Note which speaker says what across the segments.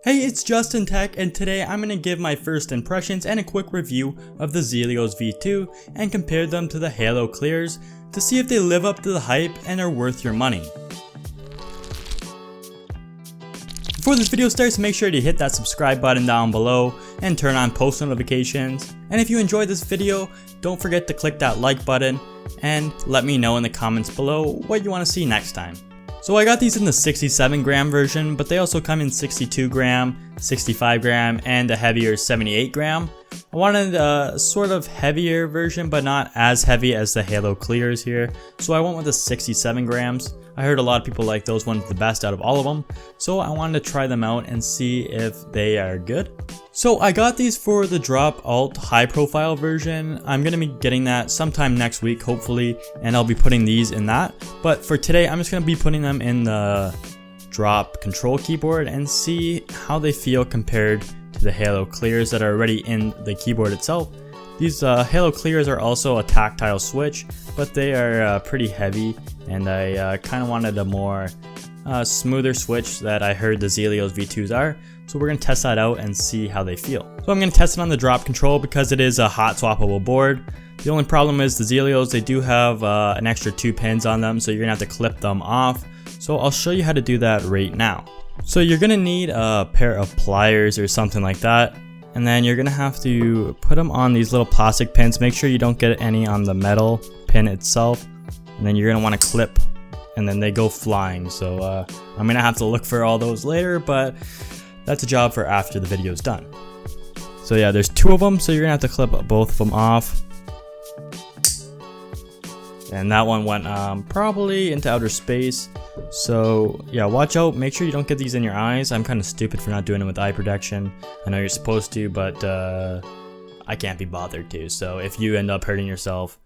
Speaker 1: Hey, it's Justin Tech, and today I'm going to give my first impressions and a quick review of the Zealios V2 and compare them to the Halo Clears to see if they live up to the hype and are worth your money. Before this video starts, make sure to hit that subscribe button down below and turn on post notifications. And if you enjoyed this video, don't forget to click that like button and let me know in the comments below what you want to see next time. So I got these in the 67 gram version, but they also come in 62 gram, 65 gram, and a heavier 78 gram. I wanted a sort of heavier version, but not as heavy as the Halo Clears here. So I went with the 67 grams. I heard a lot of people like those ones the best out of all of them. So I wanted to try them out and see if they are good. So I got these for the Drop Alt high profile version. I'm going to be getting that sometime next week, hopefully, and I'll be putting these in that. But for today, I'm just going to be putting them in the Drop Control keyboard and see how they feel compared to the Halo Clears that are already in the keyboard itself. These Halo Clears are also a tactile switch, but they are pretty heavy, and I kind of wanted a more smoother switch that I heard the Zealios V2s are. So we're going to test that out and see how they feel. So I'm going to test it on the Drop Control because it is a hot swappable board. The only problem is the Zealios, they do have an extra 2 pins on them, so you're going to have to clip them off. So I'll show you how to do that right now. So you're going to need a pair of pliers or something like that. And then you're going to have to put them on these little plastic pins. Make sure you don't get any on the metal pin itself. And then you're going to want to clip, and then they go flying. So I'm going to have to look for all those later, but that's a job for after the video's done. So yeah, there's 2 of them, so you're gonna have to clip both of them off. And that one went probably into outer space. So yeah, watch out, make sure you don't get these in your eyes. I'm kind of stupid for not doing it with eye protection. I know you're supposed to, but I can't be bothered to. So if you end up hurting yourself,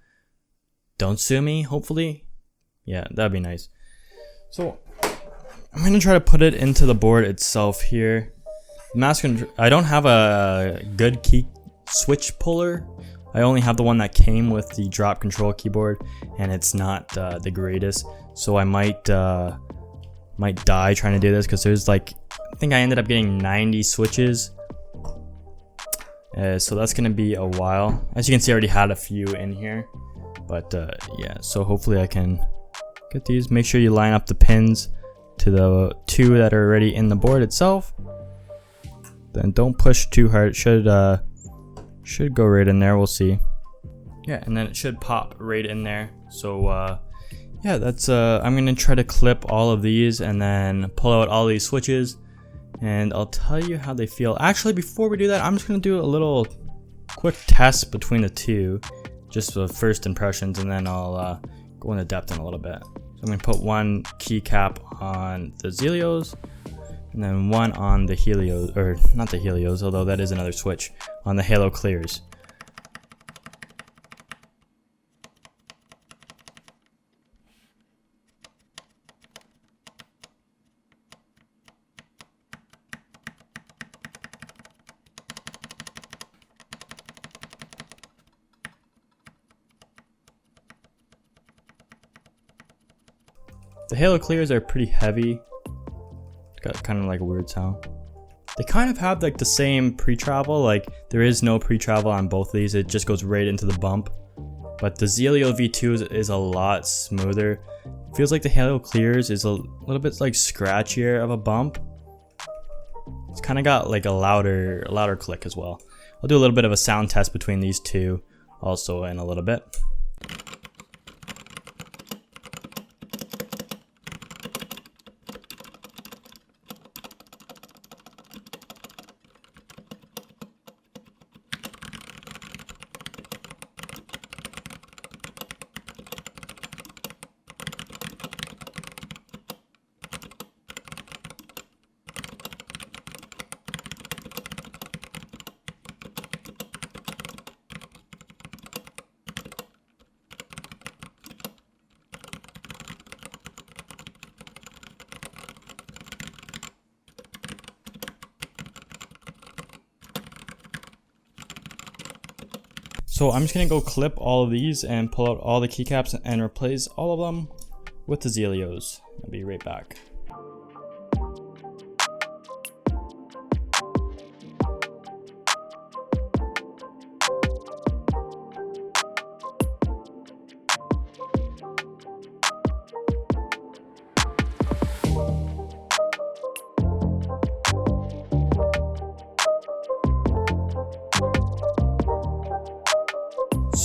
Speaker 1: don't sue me, hopefully. Yeah, that'd be nice. So I'm going to try to put it into the board itself here. I don't have a good key switch puller. I only have the one that came with the Drop Control keyboard, and it's not the greatest. So I might die trying to do this because there's like, I think I ended up getting 90 switches. So that's going to be a while. As you can see, I already had a few in here. But yeah, so hopefully I can get these. Make sure you line up the pins to the 2 that are already in the board itself. Then don't push too hard. It should go right in there. We'll see. Yeah, and then it should pop right in there. So yeah, that's I'm gonna try to clip all of these and then pull out all these switches, and I'll tell you how they feel. Actually, before we do that, I'm just gonna do a little quick test between the 2, just for first impressions, and then I'll go into depth in a little bit. I'm going to put one keycap on the Zealios, and then one on the Helios, or not the Helios, although that is another switch, on the Halo Clears. The Halo Clears are pretty heavy. It's got kind of like a weird sound. They kind of have like the same pre-travel, like there is no pre-travel on both of these, it just goes right into the bump. But the Zealios V2 is a lot smoother. It feels like the Halo Clears is a little bit like scratchier of a bump. It's kind of got like a louder click as well. I'll do a little bit of a sound test between these 2 also in a little bit. So I'm just going to go clip all of these and pull out all the keycaps and replace all of them with the Zealios. I'll be right back.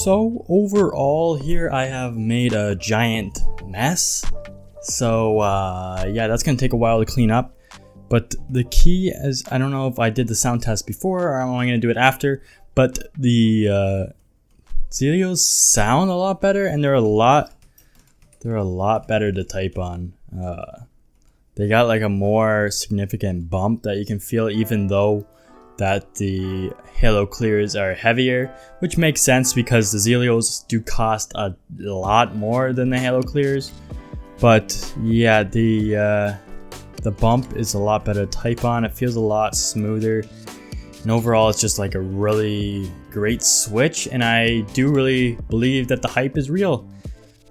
Speaker 1: So overall here I have made a giant mess. So yeah, that's gonna take a while to clean up. But the key is, I don't know if I did the sound test before or I'm only gonna do it after, but the Zealios sound a lot better, and they're a lot better to type on. They got like a more significant bump that you can feel, even though that the Halo clears are heavier, which makes sense because the Zealios do cost a lot more than the Halo clears. But yeah, the bump is a lot better to type on. It feels a lot smoother, and overall it's just like a really great switch, and I do really believe that the hype is real.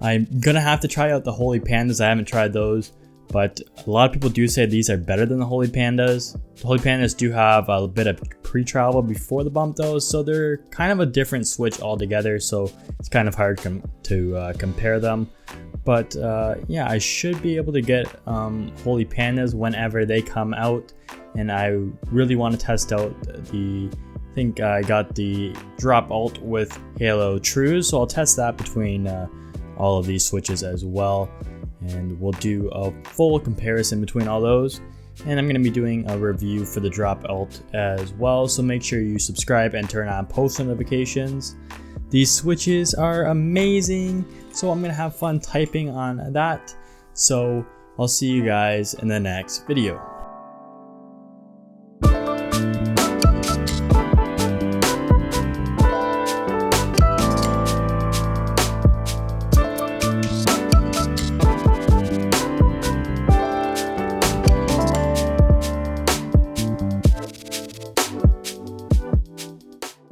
Speaker 1: I'm gonna have to try out the Holy Pandas. I haven't tried those, but a lot of people do say these are better than the Holy Pandas. The Holy Pandas do have a bit of pre-travel before the bump though, so they're kind of a different switch altogether, so it's kind of hard to compare them. But yeah, I should be able to get Holy Pandas whenever they come out, and I really want to test out I think I got the drop alt with Halo Trues, so I'll test that between all of these switches as well, and we'll do a full comparison between all those. And I'm going to be doing a review for the drop alt as well, so make sure you subscribe and turn on post notifications. These switches are amazing, so I'm going to have fun typing on that. So I'll see you guys in the next video.